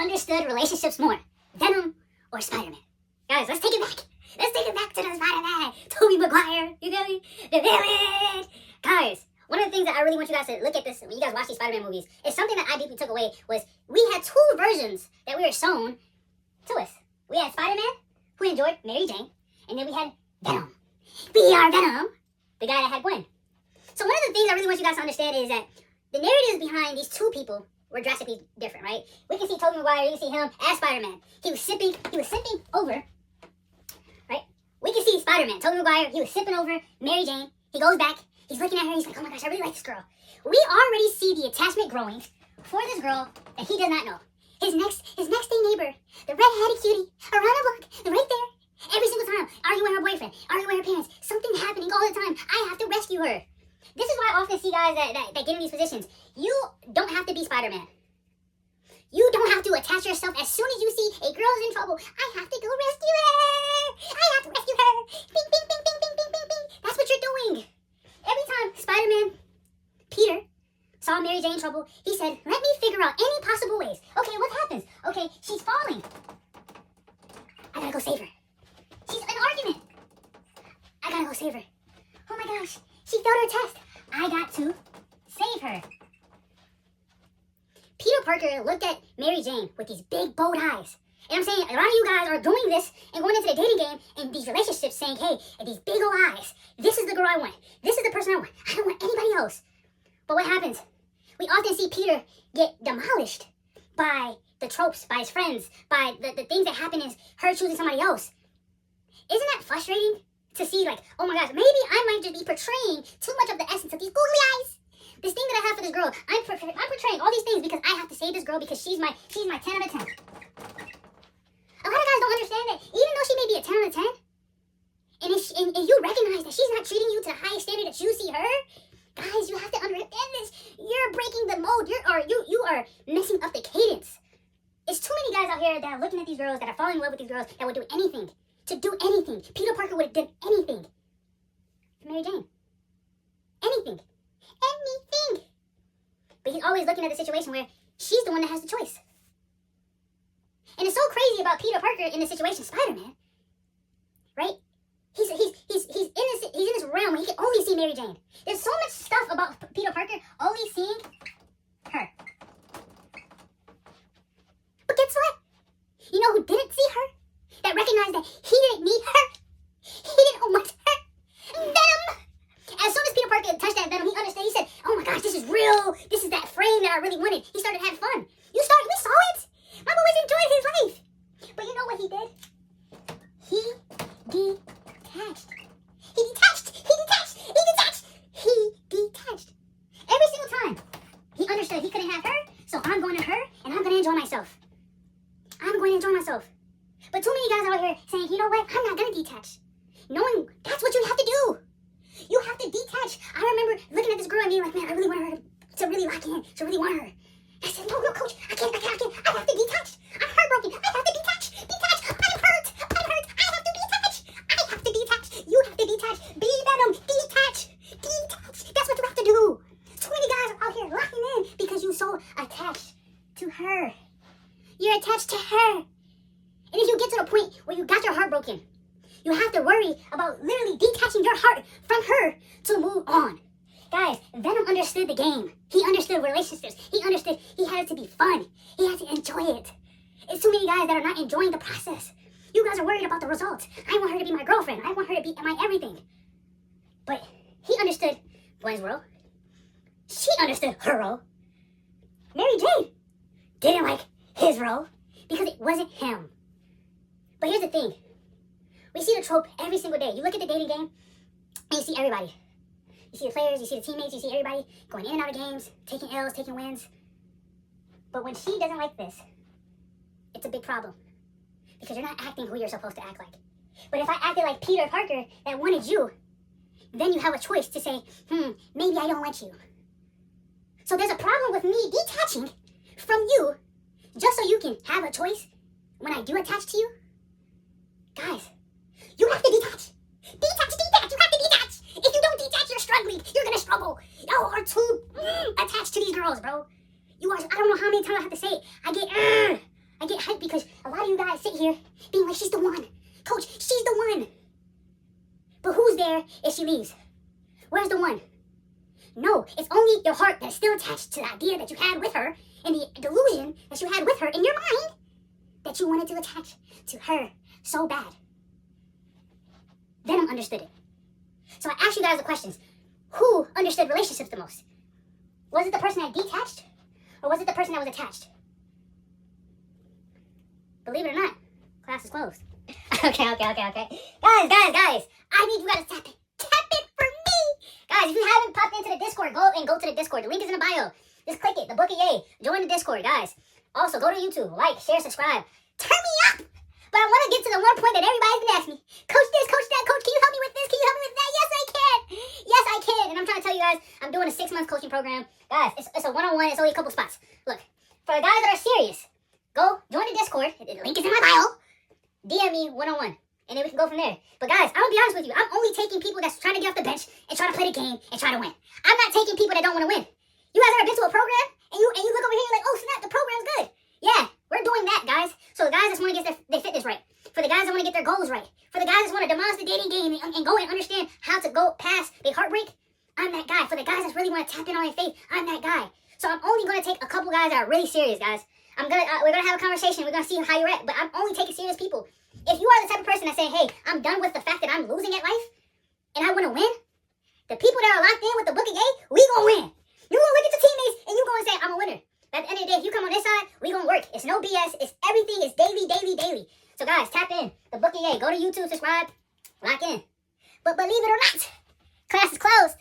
understood relationships more? Venom or Spider-Man? Guys, let's take it back. Let's take it back to the Spider-Man. Tobey Maguire, you get me? The villain. Guys, one of the things that I really want you guys to look at this when you guys watch these Spider-Man movies is something that I deeply took away was we had two versions that we were shown to us. We had Spider-Man, who enjoyed Mary Jane, and then we had Venom. We are Venom, the guy that had Gwen. So one of the things I really want you guys to understand is that the narratives behind these two people were drastically different, right? We can see Tobey Maguire, you can see him as Spider-Man. He was sipping over, right? We can see Spider-Man, Tobey Maguire, he was sipping over Mary Jane. He goes back, he's looking at her, he's like, oh my gosh, I really like this girl. We already see the attachment growing for this girl that he does not know. His next door neighbor, the red-headed cutie, around the block, right there. Every single time, arguing with her boyfriend, arguing with her parents, something happening all the time. I have to rescue her. This is why I often see guys that get in these positions. You don't have to be Spider-Man. You don't have to attach yourself as soon as you see a girl's in trouble. I have to go rescue her. I have to rescue her. Bing, bing, bing, bing, bing, bing, bing, bing. That's what you're doing. Every time Spider-Man, Peter, saw Mary Jane in trouble, he said, let me figure out any possible ways. Okay, what happens? Okay, she's falling. I gotta go save her. She's in an argument. I gotta go save her. Oh my gosh, she failed her test. I got to save her. Peter Parker looked at Mary Jane with these big, bold eyes. And I'm saying, a lot of you guys are doing this and going into the dating game and these relationships saying, hey, these big old eyes, this is the girl I want. This is the person I want. I don't want anybody else. But what happens? We often see Peter get demolished by the tropes, by his friends, by the things that happen is her choosing somebody else. Isn't that frustrating to see like, oh my gosh, maybe I might just be portraying too much of the essence of these googly eyes. This thing that I have for this girl, I'm portraying all these things because I have to save this girl because she's my 10 out of 10. A lot of guys don't understand that even though she may be a 10 out of 10, and you recognize that she's not treating you to the highest standard that you see her, guys, you have to understand this. You're breaking the mold. You are messing up the cadence. There's too many guys out here that are looking at these girls, that are falling in love with these girls, that would do anything. To do anything. Peter Parker would have done anything. For Mary Jane. Anything. Anything. But he's always looking at the situation where she's the one that has the choice. And it's so crazy about Peter Parker in the situation, Spider-Man, right? He's in this realm where he can only see Mary Jane. There's so much stuff about Peter Parker only seeing her. But guess what? You know who didn't see her? That recognized that he didn't need her. He didn't want her. Venom! As soon as Peter Parker touched that Venom, he understood. He said, oh my gosh, this is real. This is that frame that I really wanted. He started having fun. We saw it. My boy was enjoying his life. But you know what he did? He detached. Every single time. He understood he couldn't have her, so I'm going to her, and I'm going to enjoy myself. But too many guys out here saying, you know what, I'm not going to detach. Knowing that's what you have to do. You have to detach. I remember looking at this girl and being like, man, I really want her to really lock in, to really want her. I said, no, coach, I can't. I have to detach. I'm heartbroken. I have to detach. I'm hurt. I have to detach. You have to detach. Be Venom. Detach. That's what you have to do. Too many guys are out here locking in because you're so attached to her. You're attached to her. And if you get to the point where you got your heart broken, you have to worry about literally detaching your heart from her to move on. Guys, Venom understood the game. He understood relationships. He understood he had it to be fun. He had to enjoy it. It's too many guys that are not enjoying the process. You guys are worried about the results. I want her to be my girlfriend. I want her to be my everything. But he understood Gwen's role. She understood her role. Mary Jane didn't like his role because it wasn't him. But here's the thing. We see the trope every single day. You look at the dating game and you see everybody. You see the players, you see the teammates, you see everybody going in and out of games, taking L's, taking wins. But when she doesn't like this, it's a big problem. Because you're not acting who you're supposed to act like. But if I acted like Peter Parker that wanted you, then you have a choice to say, maybe I don't want you. So there's a problem with me detaching from you just so you can have a choice when I do attach to you. Guys, you have to detach. Detach. You have to detach. If you don't detach, you're struggling. You're going to struggle. Y'all are too attached to these girls, bro. You are, I don't know how many times I have to say it. I here being like, she's the one. Coach, she's the one. But who's there if she leaves? Where's the one? No, it's only your heart that is still attached to the idea that you had with her and the delusion that you had with her in your mind that you wanted to attach to her so bad. Venom understood it. So I asked you guys the questions. Who understood relationships the most? Was it the person that detached? Or was it the person that was attached? Believe it or not, class is closed. Okay. Guys. I need you guys to tap it. Tap it for me. Guys, if you haven't popped into the Discord, go to the Discord. The link is in the bio. Just click it. The Book of Yay. Join the Discord, guys. Also, go to YouTube. Like, share, subscribe. Turn me up. But I want to get to the one point that everybody's been asking me. Coach this, coach that, coach, can you help me with this? Can you help me with that? Yes, I can. Yes, I can. And I'm trying to tell you guys, I'm doing a 6-month coaching program. Guys, it's a one-on-one. It's only a couple spots. Look, for the guys that are serious, go join the Discord. The link is in my bio. DM me one-on-one. And then we can go from there. But guys, I'm going to be honest with you. I'm only taking people that's trying to get off the bench and try to play the game and try to win. I'm not taking people that don't want to win. You guys ever been to a program and you look over here and you're like, oh snap, the program's good. Yeah, we're doing that, guys. So the guys that want to get their fitness right. For the guys that want to get their goals right. For the guys that want to demolish the dating game and go and understand how to go past the heartbreak, I'm that guy. For the guys that really want to tap in on their faith, I'm that guy. So I'm only going to take a couple guys that are really serious, guys. We're gonna have a conversation. We're gonna see how you're at. But I'm only taking serious people. If you are the type of person that's saying, hey, I'm done with the fact that I'm losing at life and I want to win, the people that are locked in with the Book of Yay, we gonna win. You gonna look at your teammates and you gonna say, I'm a winner. But at the end of the day, if you come on this side, we gonna work. It's no BS. It's everything. It's daily. So guys, tap in. The Book of Yay. Go to YouTube, subscribe, lock in. But believe it or not, class is closed.